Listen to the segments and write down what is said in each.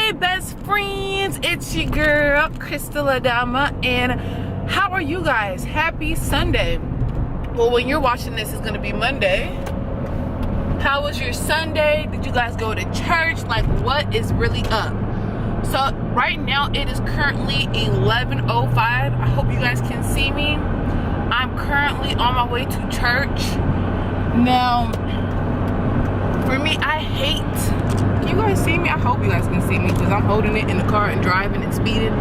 Hey best friends, it's your girl Crystal Adama, and how are you guys? Happy Sunday. Well, when you're watching this, it's gonna be Monday. How was your Sunday? Did you guys go to church? Like, what is really up? So right now it is currently 11:05. I hope you guys can see me. I'm currently on my way to church. Now, for me, I hate, can you guys see me? I hope you guys can see me because I'm holding it in the car and driving and speeding.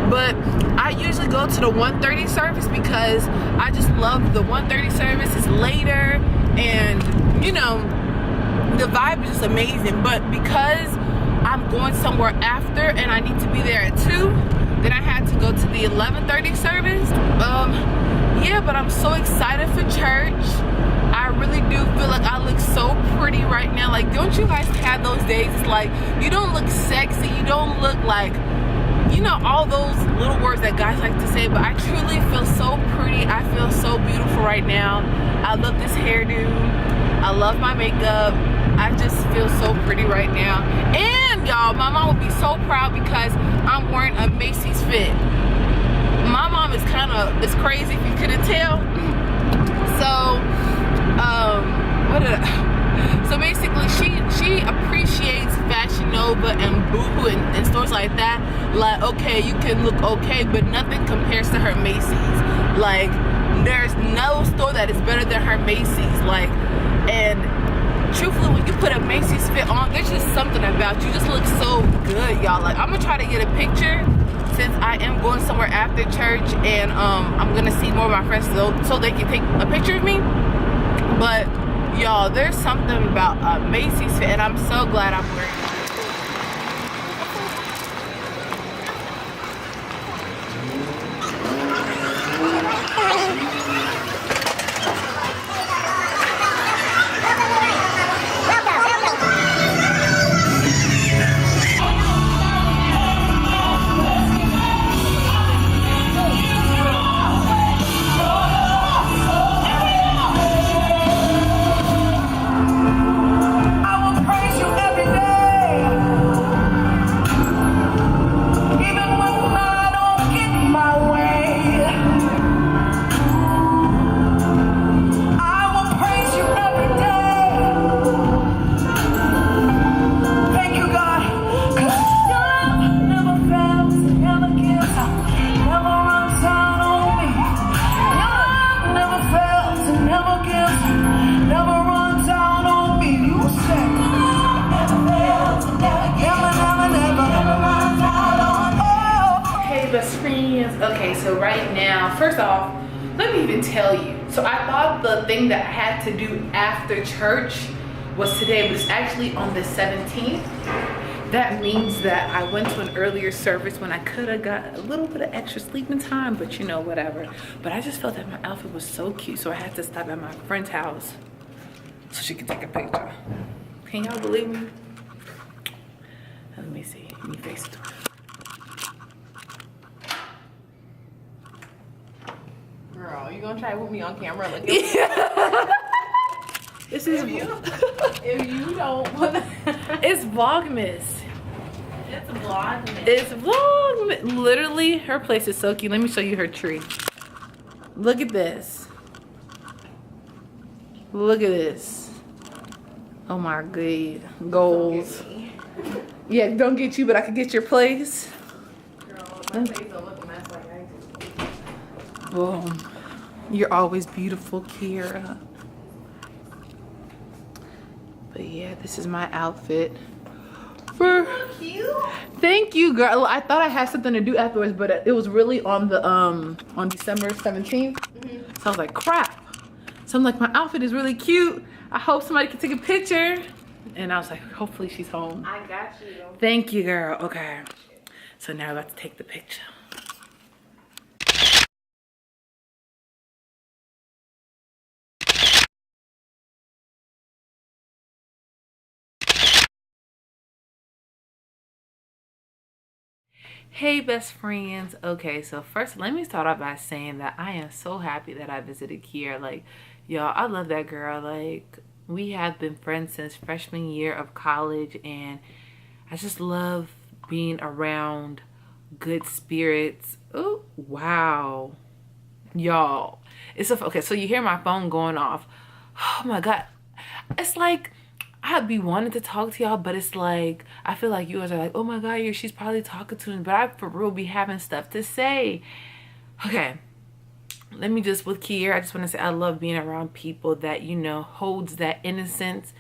But I usually go to the 1:30 service because I just love the 1:30 service. It's later and, you know, the vibe is just amazing. But because I'm going somewhere after and I need to be there at 2, then I had to go to the 11:30 service. Yeah, but I'm so excited for church. I really do feel like I look so pretty right now. Like, don't you guys have those days? It's like, you don't look sexy, you don't look like, you know, all those little words that guys like to say, but I truly feel so pretty. I feel so beautiful right now. I love this hairdo. I love my makeup. I just feel so pretty right now. And y'all, my mom would be so proud because I'm wearing a Macy's fit. My mom is kind of, it's crazy if you couldn't tell. So, so basically she appreciates Fashion Nova and Boohoo and stores like that. Like, okay, you can look okay, but nothing compares to her Macy's. Like, there's no store that is better than her Macy's. Like, and truthfully, when you put a Macy's fit on, there's just something about you. You just look so good, y'all. Like, I'm gonna try to get a picture since I am going somewhere after church, and I'm gonna see more of my friends so they can take a picture of me. But y'all, there's something about Macy's fit, and I'm so glad I'm wearing it. Okay, so right now, first off, let me even tell you. So I thought the thing that I had to do after church was today, but it's actually on the 17th. That means that I went to an earlier service when I could have got a little bit of extra sleeping time, but you know, whatever. But I just felt that my outfit was so cute, so I had to stop at my friend's house so she could take a picture. Can y'all believe me? Let me see, let me face it. Girl, you gonna try it with me on camera? Like, this is if you don't wanna it's Vlogmas. It's Vlogmas. It's Vlogmas. Literally, her place is so cute. Let me show you her tree. Look at this. Look at this. Oh my god. Goals. Yeah, don't get you, but I could get your place. Girl, my face don't look a mess like I do. Boom. You're always beautiful, Kira. But yeah, this is my outfit. Cute. Thank you, girl. I thought I had something to do afterwards, but it was really on the on December 17th. So I was like, crap. So I'm like, my outfit is really cute. I hope somebody can take a picture. And I was like, hopefully she's home. I got you. Thank you, girl. Okay. So now let's take the picture. Hey best friends. Okay, so first let me start off by saying that I am so happy that I visited Kiera. Like, y'all, I love that girl. Like, we have been friends since freshman year of college, and I just love being around good spirits. Oh, wow. Y'all, it's okay. So you hear my phone going off. Oh my God. It's like, I'd be wanting to talk to y'all, but it's like, I feel like you guys are like, oh my God, she's probably talking to me, but I for real be having stuff to say. Okay. Let me just, with Kier, I just want to say I love being around people that, you know, holds that innocence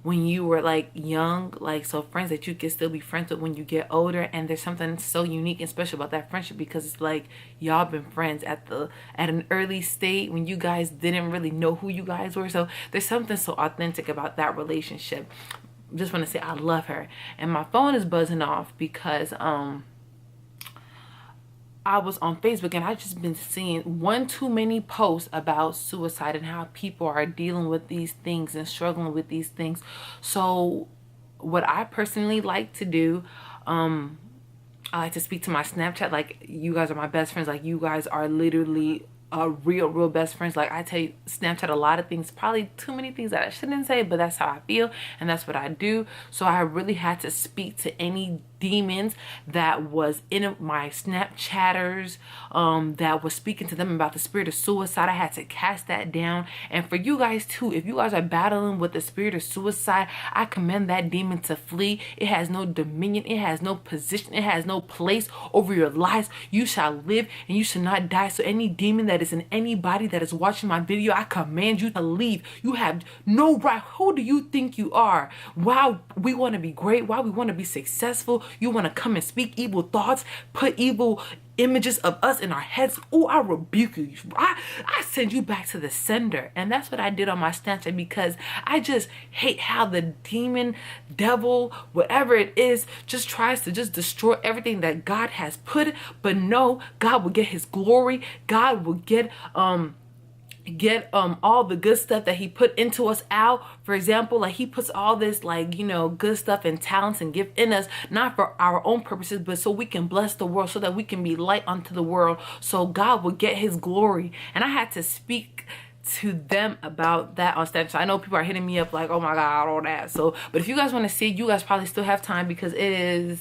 when you were like young, like, so friends that you can still be friends with when you get older. And there's something so unique and special about that friendship, because it's like y'all been friends at an early state when you guys didn't really know who you guys were. So there's something so authentic about that relationship. Just want to say I love her. And my phone is buzzing off because I was on Facebook and I just been seeing one too many posts about suicide and how people are dealing with these things and struggling with these things. So what I personally like to do, I like to speak to my Snapchat. Like, you guys are my best friends. Like, you guys are literally real best friends. Like, I tell you, Snapchat a lot of things, probably too many things that I shouldn't say, but that's how I feel and that's what I do. So I really had to speak to any demons that was in my Snapchatters, that was speaking to them about the spirit of suicide. I had to cast that down. And for you guys too, if you guys are battling with the spirit of suicide, I commend that demon to flee. It has no dominion, it has no position, it has no place over your lives. You shall live and you shall not die. So any demon that is in anybody that is watching my video, I command you to leave. You have no right. Who do you think you are? Why we want to be great, why we want to be successful, you want to come and speak evil thoughts, put evil images of us in our heads. Oh, I rebuke you. I send you back to the sender. And that's what I did on my Snapchat, because I just hate how the demon, devil, whatever it is, just tries to just destroy everything that God has put. But no, God will get his glory. God will get all the good stuff that he put into us out. For example, like, he puts all this, like, you know, good stuff and talents and gift in us, not for our own purposes, but so we can bless the world, so that we can be light unto the world, so God will get his glory. And I had to speak to them about that on Snapchat. I know people are hitting me up like, oh my God, all that. So, but if you guys want to see, you guys probably still have time, because it is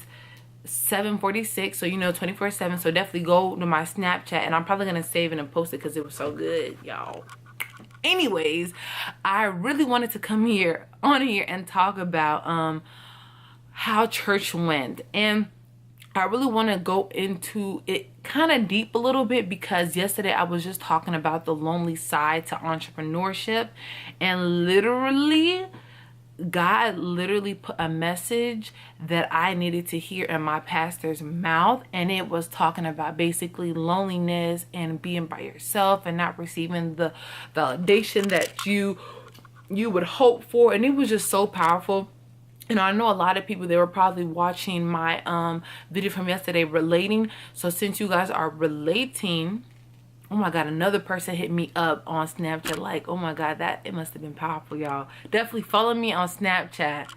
7:46, so you know, 24/7. So definitely go to my Snapchat, and I'm probably gonna save it and post it because it was so good, y'all. Anyways, I really wanted to come on here and talk about how church went, and I really want to go into it kind of deep a little bit, because yesterday I was just talking about the lonely side to entrepreneurship, and literally God literally put a message that I needed to hear in my pastor's mouth, and it was talking about basically loneliness and being by yourself and not receiving the validation that you would hope for. And it was just so powerful. And I know a lot of people, they were probably watching my video from yesterday relating. So since you guys are relating, oh my God, another person hit me up on Snapchat like, oh my God, it must have been powerful, y'all. Definitely follow me on Snapchat.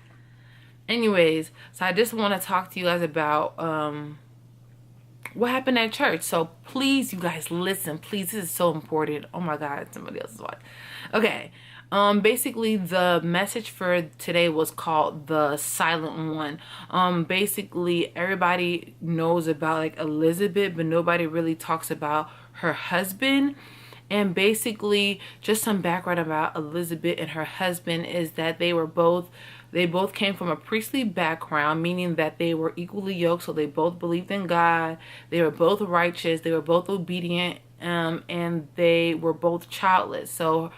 Anyways, so I just want to talk to you guys about what happened at church. So please, you guys, listen. Please, this is so important. Oh my God, somebody else is watching. Okay. Basically the message for today was called The Silent One. Basically everybody knows about like Elizabeth, but nobody really talks about her husband. And basically just some background about Elizabeth and her husband is that they both came from a priestly background, meaning that they were equally yoked. So they both believed in God. They were both righteous. They were both obedient. And they were both childless. So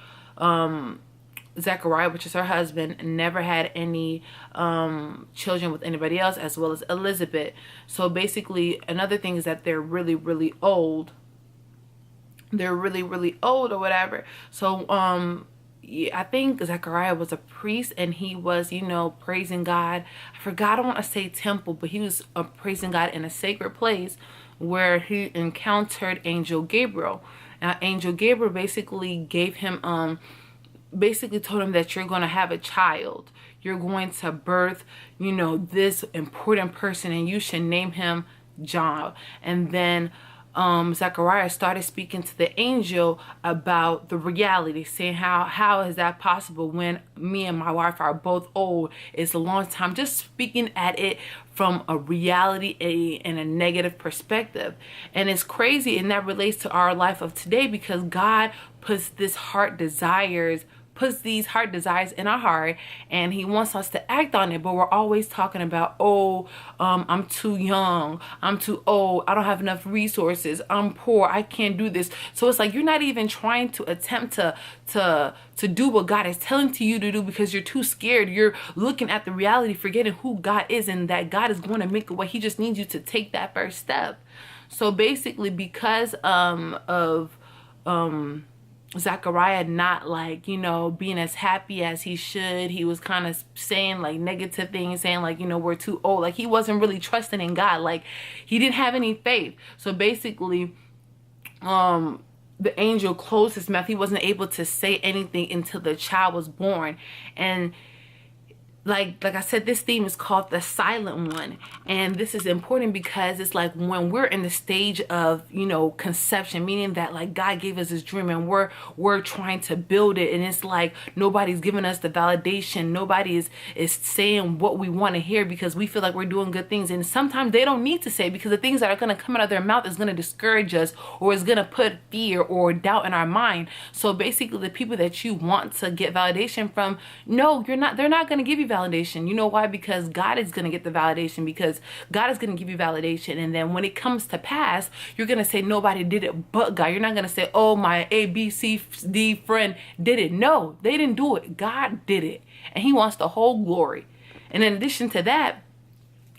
Zechariah, which is her husband, never had any children with anybody else, as well as Elizabeth. So basically another thing is that they're really old. They're really old or whatever. So yeah, I think Zechariah was a priest, and he was, you know, praising God. I forgot, I don't want to say temple, but he was praising God in a sacred place where he encountered Angel Gabriel. Now Angel Gabriel basically gave him basically told him that you're going to have a child. You're going to birth, you know, this important person, and you should name him John. And then Zechariah started speaking to the angel about the reality, saying how is that possible when me and my wife are both old? It's a long time. Just speaking at it from a reality and a negative perspective. And it's crazy, and that relates to our life of today, because God puts these heart desires in our heart, and he wants us to act on it. But we're always talking about, I'm too young, I'm too old, I don't have enough resources, I'm poor, I can't do this. So it's like you're not even trying to attempt to do what God is telling to you to do, because you're too scared. You're looking at the reality, forgetting who God is and that God is going to make a way. He just needs you to take that first step. So basically, because of Zechariah not like, being as happy as he should, he was kind of saying like negative things, saying like, we're too old. Like, he wasn't really trusting in God. Like, he didn't have any faith. So basically, the angel closed his mouth. He wasn't able to say anything until the child was born. And like I said, this theme is called the silent one. And this is important because it's like when we're in the stage of, conception, meaning that like God gave us this dream and we're trying to build it. And it's like nobody's giving us the validation. Nobody is saying what we want to hear, because we feel like we're doing good things. And sometimes they don't need to say, because the things that are going to come out of their mouth is going to discourage us, or is going to put fear or doubt in our mind. So basically, the people that you want to get validation from, no, they're not going to give you validation. You know why? Because God is going to get the validation, because God is going to give you validation. And then when it comes to pass, you're going to say nobody did it but God. You're not going to say, oh, my A, B, C, D friend did it. No, they didn't do it. God did it. And he wants the whole glory. And in addition to that,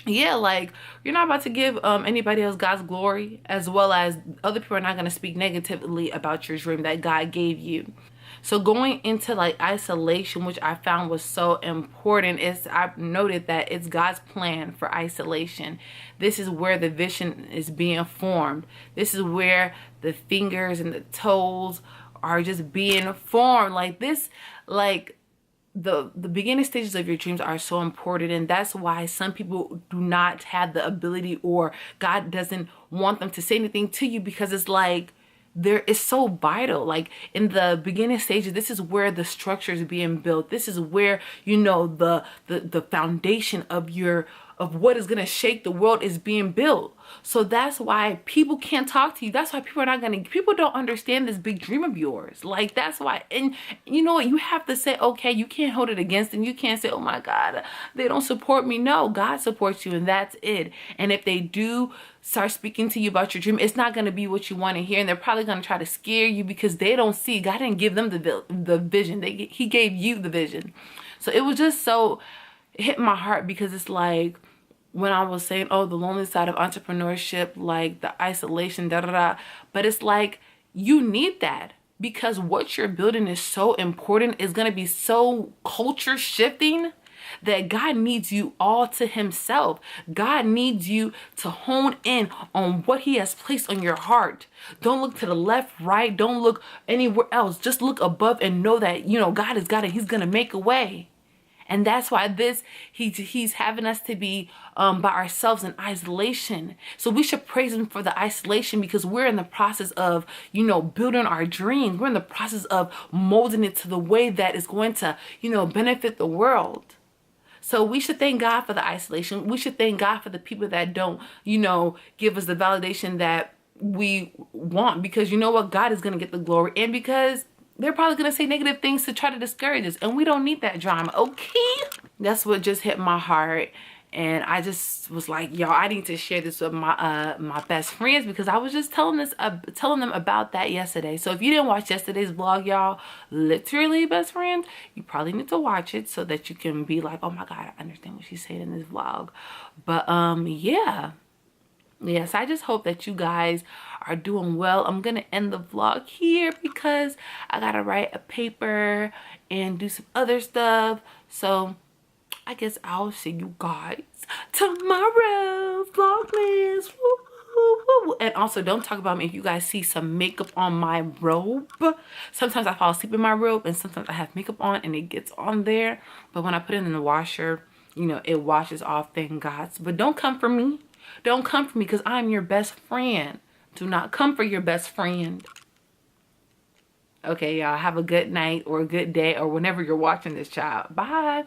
yeah, like, you're not about to give anybody else God's glory, as well as other people are not going to speak negatively about your dream that God gave you. So going into like isolation, which I found was so important, is I've noted that it's God's plan for isolation. This is where the vision is being formed. This is where the fingers and the toes are just being formed. Like this, like the beginning stages of your dreams are so important. And that's why some people do not have the ability, or God doesn't want them to say anything to you, because it's like, there is so vital. Like in the beginning stages, this is where the structure is being built. This is where, the foundation of what is going to shake the world is being built. So that's why people can't talk to you. That's why people don't understand this big dream of yours. Like, that's why. And you know what? You have to say, okay, you can't hold it against them. You can't say, oh my God, they don't support me. No, God supports you, and that's it. And if they do start speaking to you about your dream, it's not going to be what you want to hear. And they're probably going to try to scare you, because they don't see. God didn't give them the vision. He gave you the vision. So it was just so, it hit my heart, because it's like, when I was saying, oh, the lonely side of entrepreneurship, like the isolation, but it's like, you need that, because what you're building is so important. It's going to be so culture shifting that God needs you all to himself. God needs you to hone in on what he has placed on your heart. Don't look to the left, right. Don't look anywhere else. Just look above and know that, God has got it. He's going to make a way. And that's why he's having us to be by ourselves in isolation. So we should praise him for the isolation, because we're in the process of, building our dreams. We're in the process of molding it to the way that is going to, benefit the world. So we should thank God for the isolation. We should thank God for the people that don't, give us the validation that we want, because you know what? God is going to get the glory. And because they're probably going to say negative things to try to discourage us. And we don't need that drama, okay? That's what just hit my heart. And I just was like, y'all, I need to share this with my best friends, because I was just telling them about that yesterday. So if you didn't watch yesterday's vlog, y'all, literally best friends, you probably need to watch it so that you can be like, oh my God, I understand what she's saying in this vlog. But yeah. Yes, I just hope that you guys are doing well. I'm going to end the vlog here because I got to write a paper and do some other stuff. So I guess I'll see you guys tomorrow. Vlogmas. Woo, woo, woo. And also, don't talk about me if you guys see some makeup on my robe. Sometimes I fall asleep in my robe, and sometimes I have makeup on and it gets on there. But when I put it in the washer, it washes off, thank God. But don't come for me. Don't come for me, because I'm your best friend. Do not come for your best friend. Okay, y'all, have a good night or a good day or whenever you're watching this, child. Bye.